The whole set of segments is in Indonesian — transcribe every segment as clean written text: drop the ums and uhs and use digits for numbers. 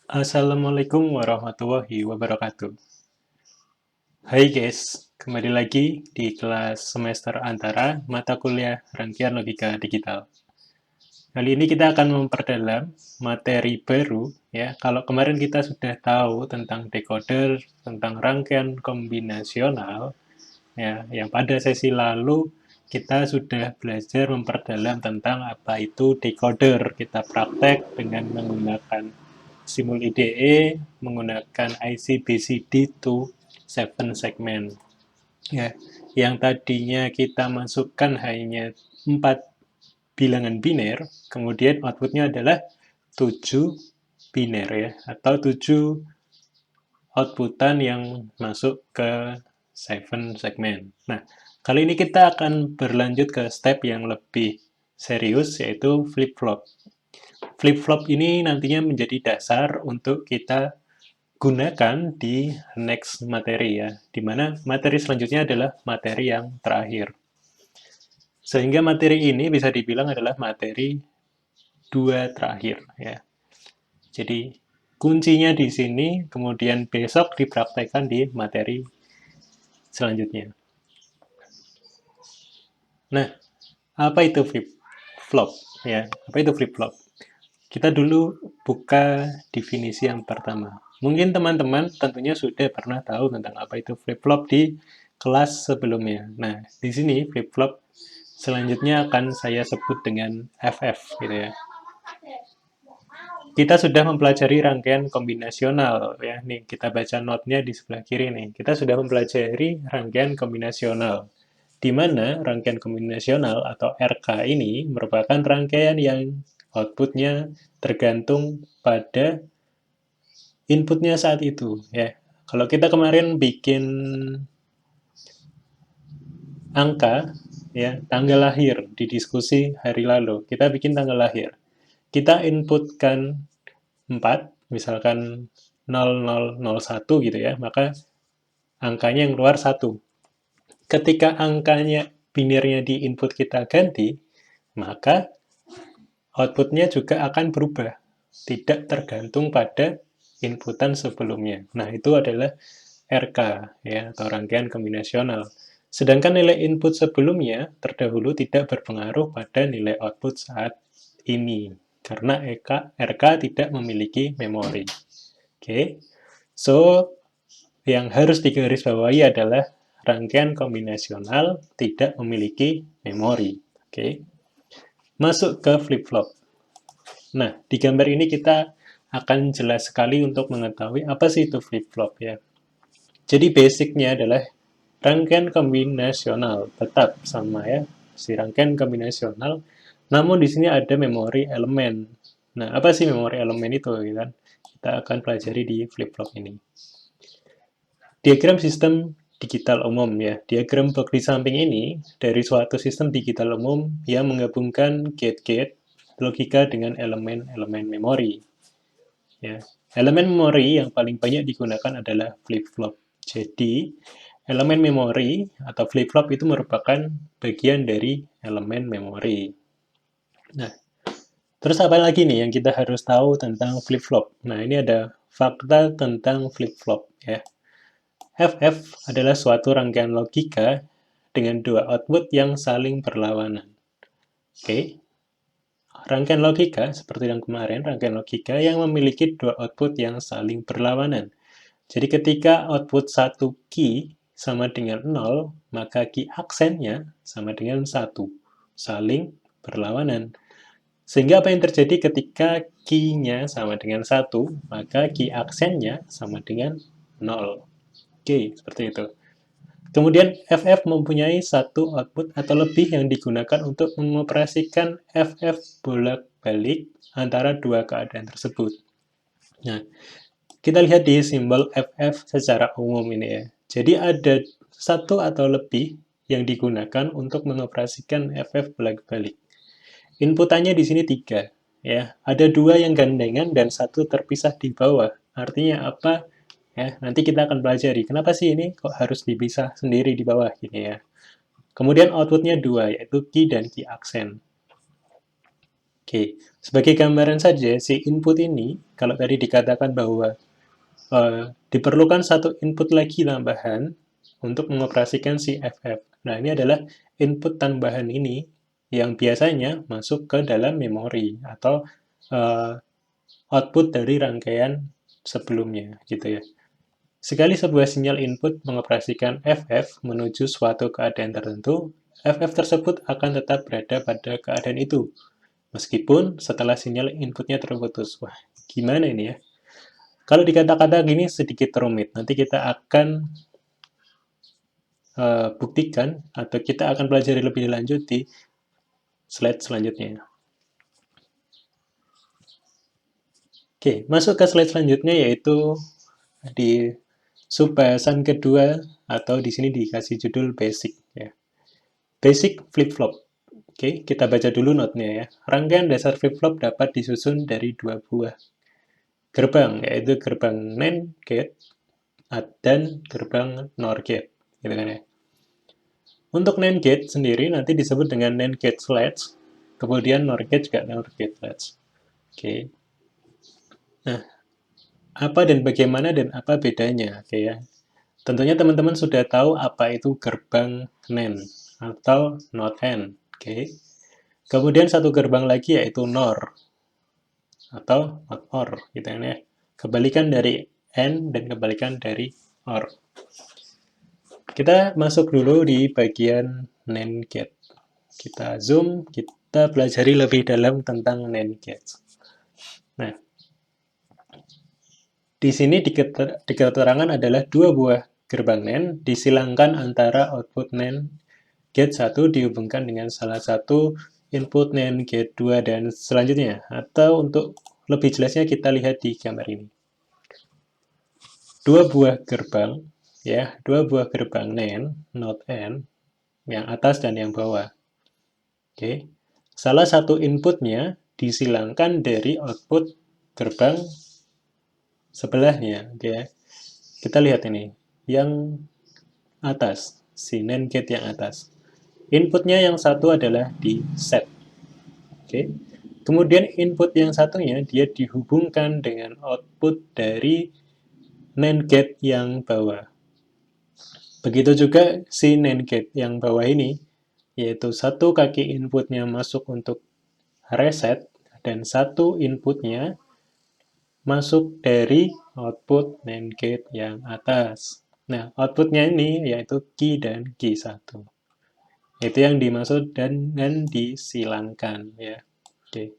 Assalamualaikum warahmatullahi wabarakatuh. Hai guys, kembali lagi di kelas semester antara mata kuliah Rangkaian Logika Digital. Kali ini kita akan memperdalam materi baru ya. Kalau kemarin kita sudah tahu tentang decoder, tentang rangkaian kombinasional ya, yang pada sesi lalu kita sudah belajar memperdalam tentang apa itu decoder. Kita praktek dengan menggunakan Simul IDE, menggunakan IC BCD to 7 segment. Ya, yang tadinya kita masukkan hanya 4 bilangan biner, kemudian outputnya adalah 7 biner ya, atau 7 outputan yang masuk ke 7 segment. Nah, kali ini kita akan berlanjut ke step yang lebih serius, yaitu flip-flop. Flip-flop ini nantinya menjadi dasar untuk kita gunakan di next materi ya, di mana materi selanjutnya adalah materi yang terakhir. Sehingga materi ini bisa dibilang adalah materi 2 terakhir ya. Jadi kuncinya di sini, kemudian besok dipraktekkan di materi selanjutnya. Nah, apa itu flip-flop ya? Apa itu flip-flop? Kita dulu buka definisi yang pertama. Mungkin teman-teman tentunya sudah pernah tahu tentang apa itu flip-flop di kelas sebelumnya. Nah, di sini flip-flop selanjutnya akan saya sebut dengan FF gitu ya. Kita sudah mempelajari rangkaian kombinasional ya. Nih, kita baca note-nya di sebelah kiri nih. Kita sudah mempelajari rangkaian kombinasional, di mana rangkaian kombinasional atau RK ini merupakan rangkaian yang outputnya tergantung pada inputnya saat itu ya. Kalau kita kemarin bikin angka ya, tanggal lahir di diskusi hari lalu, kita bikin tanggal lahir. Kita inputkan 4, misalkan 0001 gitu ya, maka angkanya yang keluar 1. Ketika angkanya binirnya di input kita ganti, maka outputnya juga akan berubah, tidak tergantung pada inputan sebelumnya. Nah, itu adalah RK ya, atau rangkaian kombinasional. Sedangkan nilai input sebelumnya terdahulu tidak berpengaruh pada nilai output saat ini karena RK tidak memiliki memori. Oke. So, yang harus digarisbawahi adalah rangkaian kombinasional tidak memiliki memori. Oke. Masuk ke flip-flop. Nah, di gambar ini kita akan jelas sekali untuk mengetahui apa sih itu flip-flop ya. Jadi basicnya adalah rangkaian kombinasional, tetap sama ya, si rangkaian kombinasional, namun di sini ada memori elemen. Nah, apa sih memori elemen itu gitu kan? Kita akan pelajari di flip-flop ini. Diagram sistem digital umum ya. Diagram box di samping ini dari suatu sistem digital umum yang menggabungkan gate-gate logika dengan elemen-elemen memori. Ya. Elemen memori yang paling banyak digunakan adalah flip-flop. Jadi, elemen memori atau flip-flop itu merupakan bagian dari elemen memori. Nah, terus apa lagi nih yang kita harus tahu tentang flip-flop? Nah, ini ada fakta tentang flip-flop ya. FF adalah suatu rangkaian logika dengan dua output yang saling berlawanan. Oke, rangkaian logika seperti yang kemarin, rangkaian logika yang memiliki dua output yang saling berlawanan. Jadi ketika output satu key sama dengan 0, maka key aksennya sama dengan 1. Saling berlawanan. Sehingga apa yang terjadi ketika key-nya sama dengan 1, maka key aksennya sama dengan 0. Oke, seperti itu. Kemudian FF mempunyai satu output atau lebih yang digunakan untuk mengoperasikan FF bolak-balik antara dua keadaan tersebut. Nah, kita lihat di simbol FF secara umum ini ya. Jadi ada satu atau lebih yang digunakan untuk mengoperasikan FF bolak-balik. Inputannya di sini 3 ya. Ada 2 yang gandengan dan 1 terpisah di bawah. Artinya apa? Ya, nanti kita akan pelajari. Kenapa sih ini kok harus dipisah sendiri di bawah gini ya. Kemudian outputnya 2, yaitu key dan key aksen. Oke, sebagai gambaran saja, si input ini, kalau tadi dikatakan bahwa diperlukan satu input lagi tambahan untuk mengoperasikan si FF. Nah, ini adalah input tambahan ini yang biasanya masuk ke dalam memori atau uh, output dari rangkaian sebelumnya, gitu ya. Sekali sebuah sinyal input mengoperasikan FF menuju suatu keadaan tertentu, FF tersebut akan tetap berada pada keadaan itu, meskipun setelah sinyal inputnya terputus. Wah, gimana ini ya? Kalau dikata-kata gini sedikit rumit, nanti kita akan buktikan atau kita akan pelajari lebih lanjut di slide selanjutnya. Oke, masuk ke slide selanjutnya yaitu di subbahasan kedua atau di sini dikasih judul basic ya. Basic flip-flop. Oke, kita baca dulu notnya ya. Rangkaian dasar flip-flop dapat disusun dari dua buah gerbang, yaitu gerbang NAND gate dan gerbang NOR gate. Gitu kan ya. Untuk NAND gate sendiri nanti disebut dengan NAND gate latch, kemudian NOR gate juga NOR gate latch. Oke. Nah, apa dan bagaimana dan apa bedanya? Oke ya. Tentunya teman-teman sudah tahu apa itu gerbang NAND atau NOT AND. Oke. Kemudian satu gerbang lagi yaitu NOR atau NOT OR gitu ya. Kebalikan dari AND dan kebalikan dari OR. Kita masuk dulu di bagian NAND gate. Kita zoom, kita pelajari lebih dalam tentang NAND gate. Nah, di sini di keterangan adalah dua buah gerbang NAND disilangkan antara output NAND gate 1 dihubungkan dengan salah satu input NAND gate 2 dan selanjutnya. Atau untuk lebih jelasnya kita lihat di gambar ini. Dua buah gerbang, ya, dua buah gerbang NAND, NOT AND, yang atas dan yang bawah. Oke. Salah satu inputnya disilangkan dari output gerbang sebelahnya. Oke. Kita lihat ini. Yang atas, si NAND gate yang atas. Inputnya yang satu adalah di set. Oke. Kemudian input yang satunya dia dihubungkan dengan output dari NAND gate yang bawah. Begitu juga si NAND gate yang bawah ini, yaitu satu kaki inputnya masuk untuk reset, dan satu inputnya masuk dari output NAND gate yang atas. Nah, outputnya ini yaitu key dan key 1. Itu yang dimaksud dan disilangkan ya. Oke.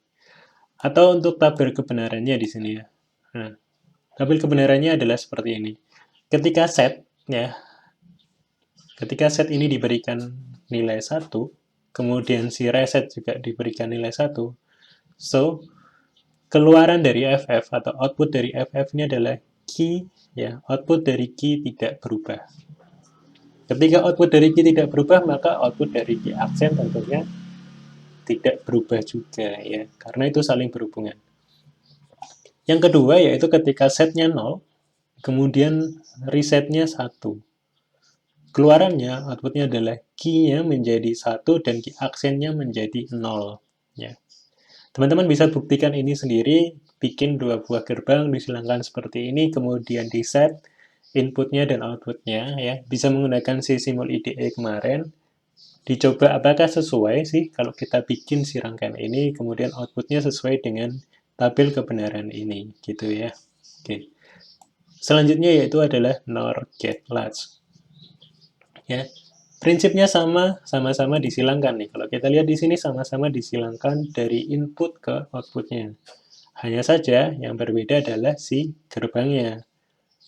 Atau untuk tabel kebenarannya di sini ya. Nah, tabel kebenarannya adalah seperti ini. Ketika set ya, ketika set ini diberikan nilai 1, kemudian si reset juga diberikan nilai 1, so keluaran dari FF atau output dari FF ini adalah key ya, output dari key tidak berubah. Ketika output dari key tidak berubah, maka output dari key aksen tentunya tidak berubah juga ya, karena itu saling berhubungan. Yang kedua yaitu ketika setnya 0, kemudian resetnya 1. Keluarannya, outputnya adalah key-nya menjadi 1 dan key aksennya menjadi 0. Ya. Teman-teman bisa buktikan ini sendiri, bikin dua buah gerbang disilangkan seperti ini, kemudian di set inputnya dan outputnya, ya. Bisa menggunakan si simul IDE kemarin, dicoba apakah sesuai sih kalau kita bikin si rangkaian ini, kemudian outputnya sesuai dengan tabel kebenaran ini, gitu ya. Oke. Selanjutnya yaitu adalah NOR gate latch. Ya, prinsipnya sama-sama disilangkan nih. Kalau kita lihat di sini sama-sama disilangkan dari input ke outputnya. Hanya saja yang berbeda adalah si gerbangnya.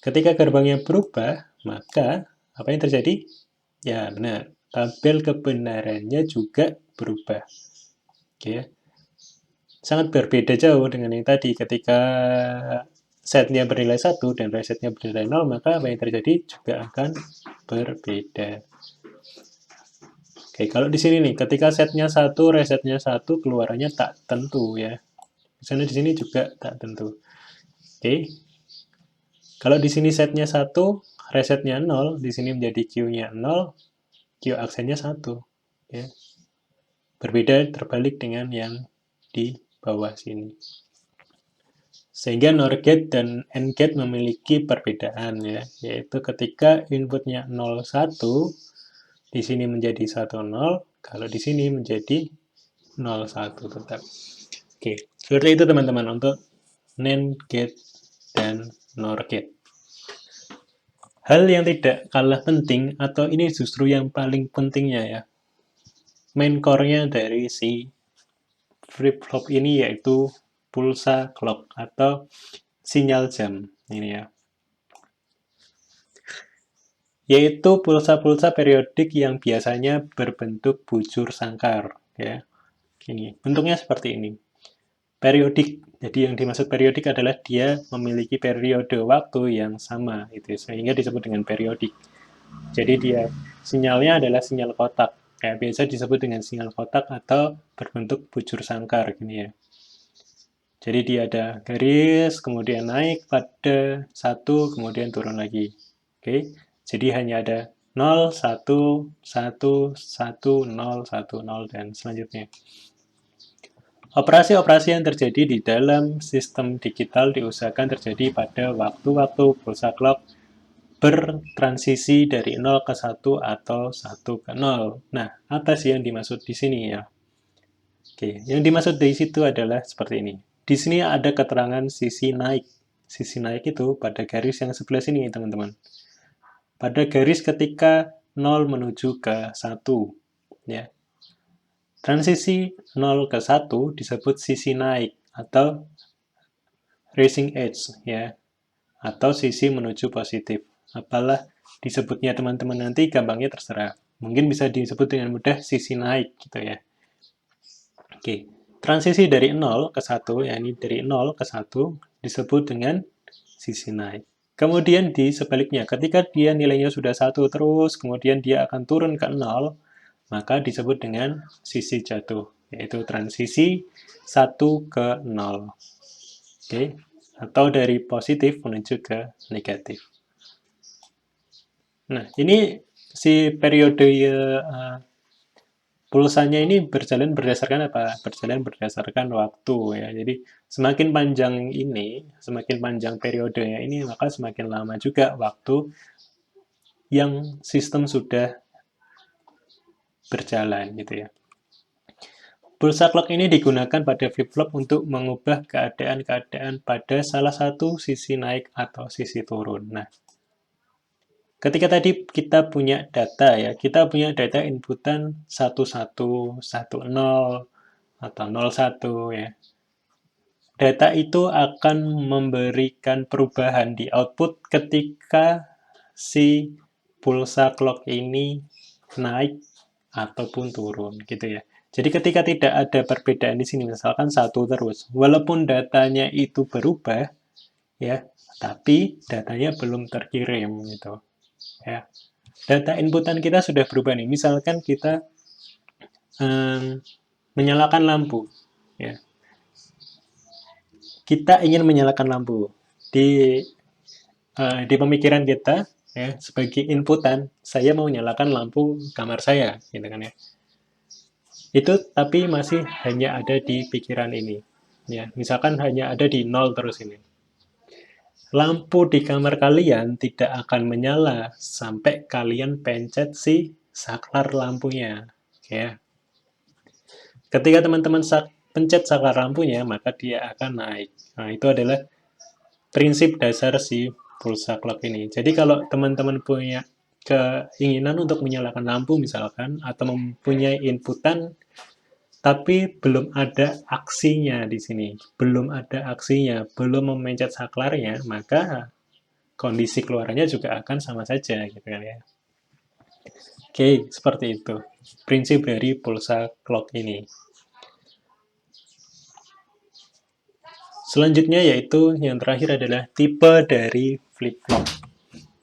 Ketika gerbangnya berubah, maka apa yang terjadi? Ya, benar. Tabel kebenarannya juga berubah. Oke ya. Sangat berbeda jauh dengan yang tadi. Ketika setnya bernilai 1 dan resetnya bernilai 0, maka apa yang terjadi juga akan berbeda. Oke, kalau di sini nih, ketika setnya 1, resetnya 1, keluarannya tak tentu ya. Misalnya di sini juga tak tentu. Oke. Kalau di sini setnya 1, resetnya 0, di sini menjadi Q-nya 0, Q aksennya 1. Ya. Berbeda terbalik dengan yang di bawah sini. Sehingga NOR gate dan AND gate memiliki perbedaan ya, yaitu ketika inputnya 0, 1, di sini menjadi 1, 0, kalau di sini menjadi 0, 1 tetap. Oke, seperti itu teman-teman untuk NAND gate dan NOR gate. Hal yang tidak kalah penting, atau ini justru yang paling pentingnya ya, main core-nya dari si flip-flop ini yaitu pulsa clock atau sinyal jam ini ya. Yaitu pulsa-pulsa periodik yang biasanya berbentuk bujur sangkar ya. Ini bentuknya seperti ini. Periodik. Jadi yang dimaksud periodik adalah dia memiliki periode waktu yang sama itu sehingga disebut dengan periodik. Jadi dia sinyalnya adalah sinyal kotak. Kayak biasa disebut dengan sinyal kotak atau berbentuk bujur sangkar gini ya. Jadi dia ada garis, kemudian naik pada 1, kemudian turun lagi. Oke. Jadi hanya ada 0, 1, 1, 1, 0, 1, 0, dan selanjutnya. Operasi-operasi yang terjadi di dalam sistem digital diusahakan terjadi pada waktu-waktu pulsa clock bertransisi dari 0 ke 1 atau 1 ke 0. Nah, apa sih yang dimaksud di sini ya? Oke, yang dimaksud dari situ adalah seperti ini. Di sini ada keterangan sisi naik. Sisi naik itu pada garis yang sebelah sini, teman-teman. Pada garis ketika 0 menuju ke 1. Ya. Transisi 0 ke 1 disebut sisi naik atau rising edge. Ya. Atau sisi menuju positif. Apalah disebutnya teman-teman nanti, gampangnya terserah. Mungkin bisa disebut dengan mudah sisi naik gitu ya. Oke, transisi dari 0 ke 1, yakni dari 0 ke 1, disebut dengan sisi naik. Kemudian di sebaliknya, ketika dia nilainya sudah 1 terus, kemudian dia akan turun ke 0, maka disebut dengan sisi jatuh, yaitu transisi 1 ke 0. Oke, atau dari positif menuju ke negatif. Nah, ini si periode pulsanya ini berjalan berdasarkan apa? Berjalan berdasarkan waktu ya. Jadi semakin panjang ini, semakin panjang periodenya ini, maka semakin lama juga waktu yang sistem sudah berjalan gitu ya. Pulsa clock ini digunakan pada flip-flop untuk mengubah keadaan-keadaan pada salah satu sisi naik atau sisi turun. Nah, ketika tadi kita punya data ya, kita punya data inputan 11, 10, atau 01 ya. Data itu akan memberikan perubahan di output ketika si pulsa clock ini naik ataupun turun gitu ya. Jadi ketika tidak ada perbedaan di sini, misalkan 1 terus, walaupun datanya itu berubah ya, tapi datanya belum terkirim gitu ya. Data inputan kita sudah berubah nih. Misalkan kita menyalakan lampu ya. Kita ingin menyalakan lampu di pemikiran kita ya, sebagai inputan, saya mau nyalakan lampu kamar saya gitu kan ya. Itu tapi masih hanya ada di pikiran ini ya. Misalkan hanya ada di 0 terus ini. Lampu di kamar kalian tidak akan menyala sampai kalian pencet si saklar lampunya ya. Ketika teman-teman pencet saklar lampunya, maka dia akan naik. Nah, itu adalah prinsip dasar si pulsa clock ini. Jadi kalau teman-teman punya keinginan untuk menyalakan lampu misalkan, atau mempunyai inputan, tapi belum ada aksinya di sini, belum ada aksinya, belum memencet saklarnya, maka kondisi keluarannya juga akan sama saja, gitu kan ya. Oke, seperti itu prinsip dari pulsa clock ini. Selanjutnya yaitu yang terakhir adalah tipe dari flip-flop.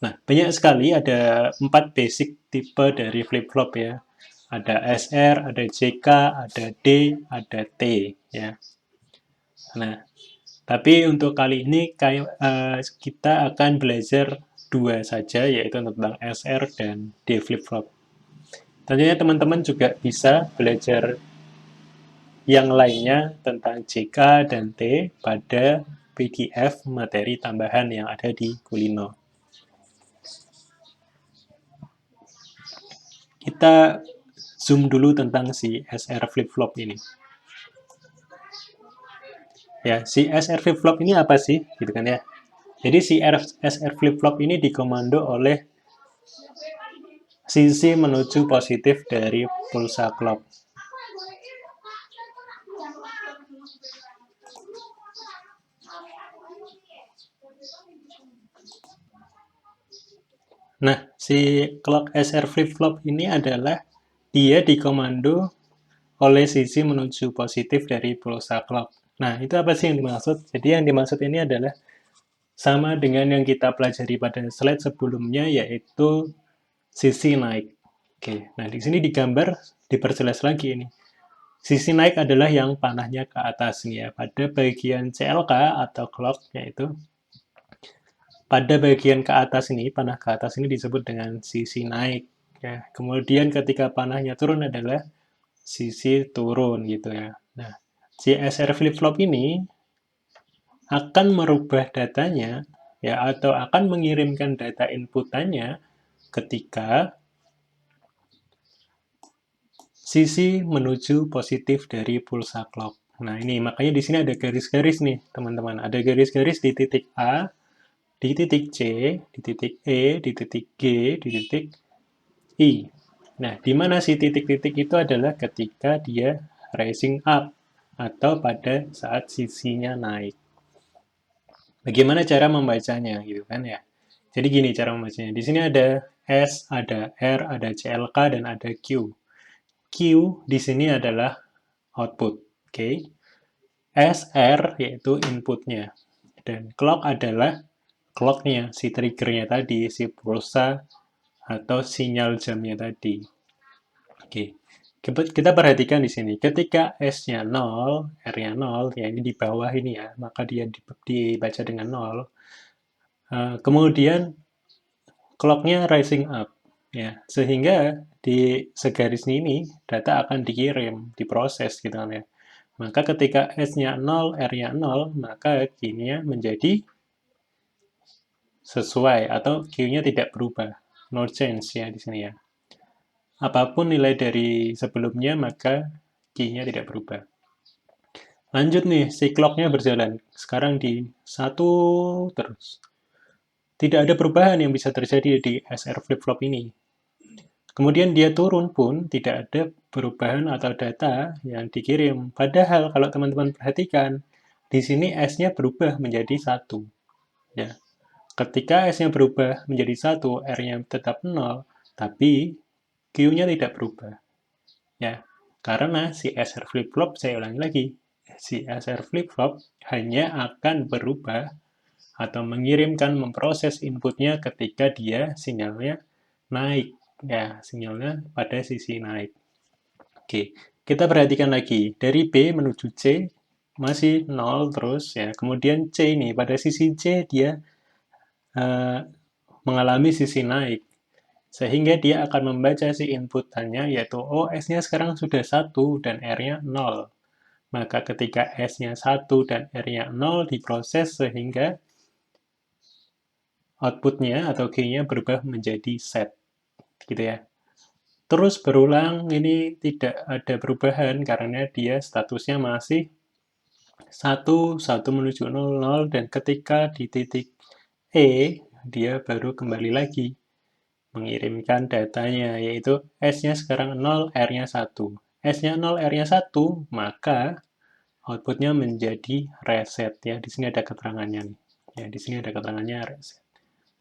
Nah, banyak sekali, ada 4 basic tipe dari flip-flop ya. Ada SR, ada JK, ada D, ada T ya. Nah, tapi untuk kali ini kita akan belajar 2 saja, yaitu tentang SR dan D flip-flop. Tentunya teman-teman juga bisa belajar Yang lainnya tentang JK dan T pada PDF materi tambahan yang ada di Kulino. Kita zoom dulu tentang si SR flip-flop ini. Ya, si SR flip-flop ini apa sih? Gitu kan ya. Jadi si SR flip-flop ini dikomando oleh sisi menuju positif dari pulsa clock. Nah, si clock SR flip-flop ini adalah dia dikomando oleh sisi menuju positif dari pulsa clock. Nah, itu apa sih yang dimaksud? Jadi yang dimaksud ini adalah sama dengan yang kita pelajari pada slide sebelumnya, yaitu sisi naik. Oke, nah di sini digambar, diperjelas lagi ini. Sisi naik adalah yang panahnya ke atas nih ya. Pada bagian CLK atau clock, yaitu pada bagian ke atas ini, panah ke atas ini disebut dengan sisi naik. Ya. Kemudian ketika panahnya turun adalah sisi turun gitu ya. Nah, si SR flip-flop ini akan merubah datanya ya atau akan mengirimkan data inputannya ketika sisi menuju positif dari pulsa clock. Nah, ini makanya di sini ada garis-garis nih, teman-teman. Ada garis-garis di titik A, di titik C, di titik E, di titik G, di titik I. Nah, di mana si titik-titik itu adalah ketika dia rising up atau pada saat sisinya naik. Bagaimana cara membacanya gitu kan ya? Jadi gini cara membacanya. Di sini ada S, ada R, ada CLK dan ada Q. Q di sini adalah output, oke? Okay? SR yaitu inputnya dan clock adalah clocknya, si triggernya tadi, si pulsa atau sinyal jamnya tadi. Oke, kita perhatikan di sini. Ketika S-nya 0, R-nya 0, ya ini di bawah ini ya, maka dia dibaca dengan 0. Kemudian clock-nya rising up, ya, sehingga di segaris ini data akan dikirim, diproses gitu kan ya. Maka ketika S-nya 0, R-nya 0, maka Q-nya menjadi sesuai atau Q-nya tidak berubah. No change ya di sini ya. Apapun nilai dari sebelumnya, maka Q-nya tidak berubah. Lanjut nih, si clock-nya berjalan. Sekarang di 1 terus. Tidak ada perubahan yang bisa terjadi di SR flip-flop ini. Kemudian dia turun pun tidak ada perubahan atau data yang dikirim. Padahal kalau teman-teman perhatikan, di sini S-nya berubah menjadi 1. Ya. Ketika S-nya berubah menjadi 1, R-nya tetap 0, tapi Q-nya tidak berubah. Ya, karena si SR flip-flop, saya ulangi lagi, si SR flip-flop hanya akan berubah atau mengirimkan, memproses inputnya ketika dia sinyalnya naik. Ya, sinyalnya pada sisi naik. Oke, kita perhatikan lagi. Dari B menuju C masih 0 terus ya. Kemudian C ini pada sisi C dia mengalami sisi naik. Sehingga dia akan membaca si inputannya yaitu oh S-nya sekarang sudah 1 dan R-nya 0. Maka ketika S-nya 1 dan R-nya 0 diproses sehingga outputnya atau G-nya berubah menjadi set. Gitu ya. Terus berulang, ini tidak ada perubahan karena dia statusnya masih 1, 1 menuju 0, 0, dan ketika di titik E, dia baru kembali lagi mengirimkan datanya, yaitu S-nya sekarang 0, R-nya 1. S-nya 0, R-nya 1, maka outputnya menjadi reset. Ya, di sini ada keterangannya nih. Ya, di sini ada keterangannya reset.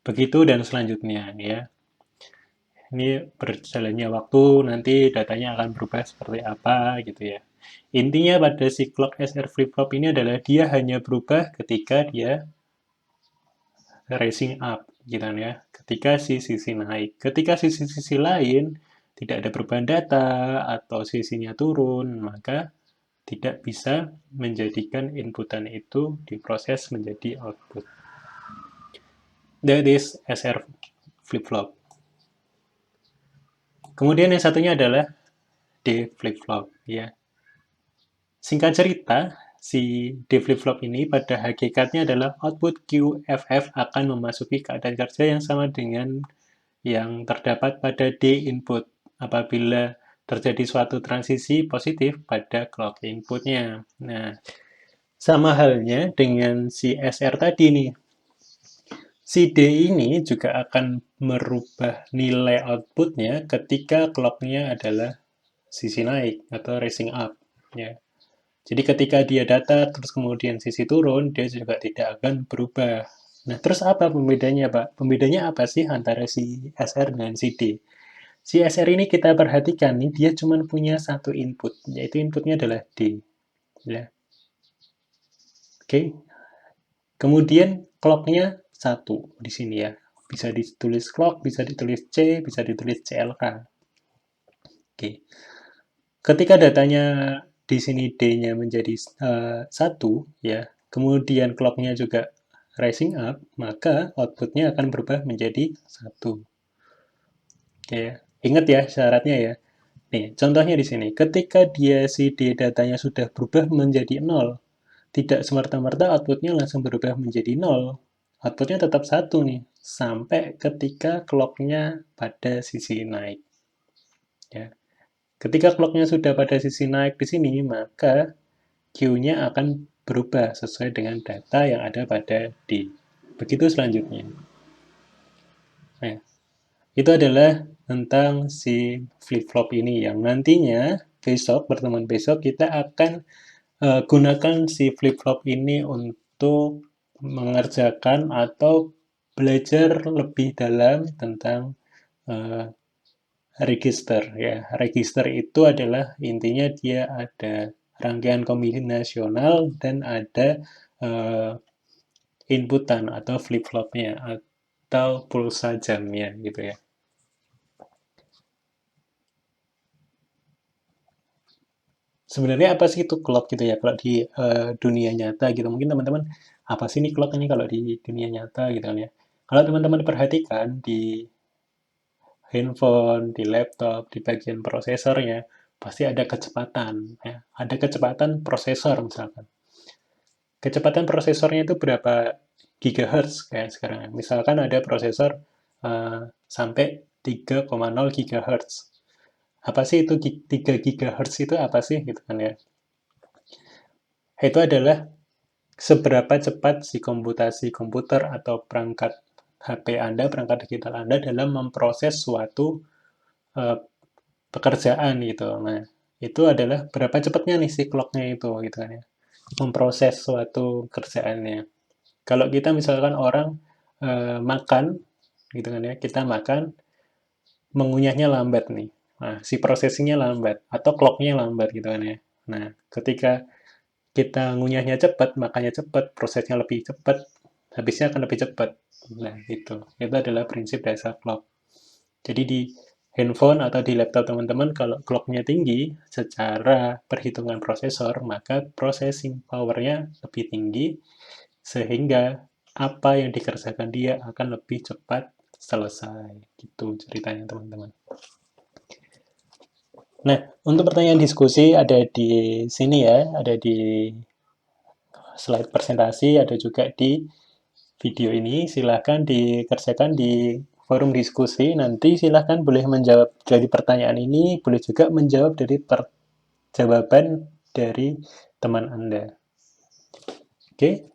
Begitu dan selanjutnya ya. Ini berjalannya waktu, nanti datanya akan berubah seperti apa gitu ya. Intinya pada si clock SR flip-flop ini adalah dia hanya berubah ketika dia rising up gitu ya. Ketika si sisi naik. Ketika sisi-sisi lain tidak ada perubahan data atau sisinya turun, maka tidak bisa menjadikan inputan itu diproses menjadi output. That is SR flip-flop. Kemudian yang satunya adalah D flip-flop ya. Singkat cerita, si D flip-flop ini pada hakikatnya adalah output QFF akan memasuki keadaan kerja yang sama dengan yang terdapat pada D input apabila terjadi suatu transisi positif pada clock inputnya. Nah, sama halnya dengan si SR tadi nih. Si D ini juga akan merubah nilai outputnya ketika clocknya adalah sisi naik atau rising up. Ya. Jadi ketika dia datar terus kemudian sisi turun, dia juga tidak akan berubah. Nah, terus apa pembedanya, Pak? Pembedanya apa sih antara si SR dengan si D? Si SR ini kita perhatikan nih, dia cuma punya satu input, yaitu inputnya adalah D. Ya. Oke. Kemudian clock-nya satu di sini ya. Bisa ditulis clock, bisa ditulis C, bisa ditulis CLK. Oke. Ketika datanya di sini D-nya menjadi satu, ya, kemudian clock-nya juga rising up, maka output-nya akan berubah menjadi satu. Oke, ingat ya syaratnya ya. Nih, contohnya di sini. Ketika dia si D datanya sudah berubah menjadi 0, tidak semerta-merta outputnya langsung berubah menjadi 0. Outputnya tetap satu nih, sampai ketika clock-nya pada sisi naik. Ya. Ketika clock-nya sudah pada sisi naik di sini, maka Q-nya akan berubah sesuai dengan data yang ada pada D. Begitu selanjutnya. Nah, itu adalah tentang si flip-flop ini yang nantinya besok, pertemuan besok, kita akan gunakan si flip-flop ini untuk mengerjakan atau belajar lebih dalam tentang uh, register ya. Register itu adalah intinya dia ada rangkaian kombinasional dan ada uh, inputan atau flip-flopnya atau pulsa jamnya gitu ya. Sebenarnya apa sih itu clock gitu ya kalau di dunia nyata gitu. Mungkin teman-teman apa sih ini clock ini kalau di dunia nyata gitu kan ya. Kalau teman-teman perhatikan di handphone, di laptop, di bagian prosesornya pasti ada kecepatan ya. Ada kecepatan prosesor misalkan. Kecepatan prosesornya itu berapa gigahertz kayak sekarang. Misalkan ada prosesor sampai 3,0 gigahertz. Apa sih itu 3 gigahertz itu apa sih gitu kan ya. Itu adalah seberapa cepat si komputasi komputer atau perangkat HP Anda, perangkat digital Anda dalam memproses suatu uh, pekerjaan gitu. Nah, itu adalah berapa cepatnya nih si clock-nya itu gitu kan ya. Memproses suatu kerjaannya. Kalau kita misalkan orang makan gitu kan ya, kita makan mengunyahnya lambat nih. Nah, si processingnya lambat atau clock-nya lambat gitu kan ya. Nah, ketika kita ngunyahnya cepat, makannya cepat, prosesnya lebih cepat, habisnya akan lebih cepat. Nah, itu adalah prinsip dasar clock. Jadi di handphone atau di laptop teman-teman, kalau clock-nya tinggi, secara perhitungan prosesor, maka processing power-nya lebih tinggi, sehingga apa yang dikerjakan dia akan lebih cepat selesai. Gitu ceritanya teman-teman. Nah, untuk pertanyaan diskusi ada di sini ya, ada di slide presentasi, ada juga di video ini. Silahkan dikerjakan di forum diskusi. Nanti silahkan boleh menjawab dari pertanyaan ini, boleh juga menjawab dari jawaban dari teman Anda. Oke,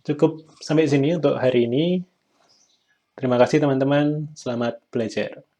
cukup sampai sini untuk hari ini. Terima kasih teman-teman, selamat belajar.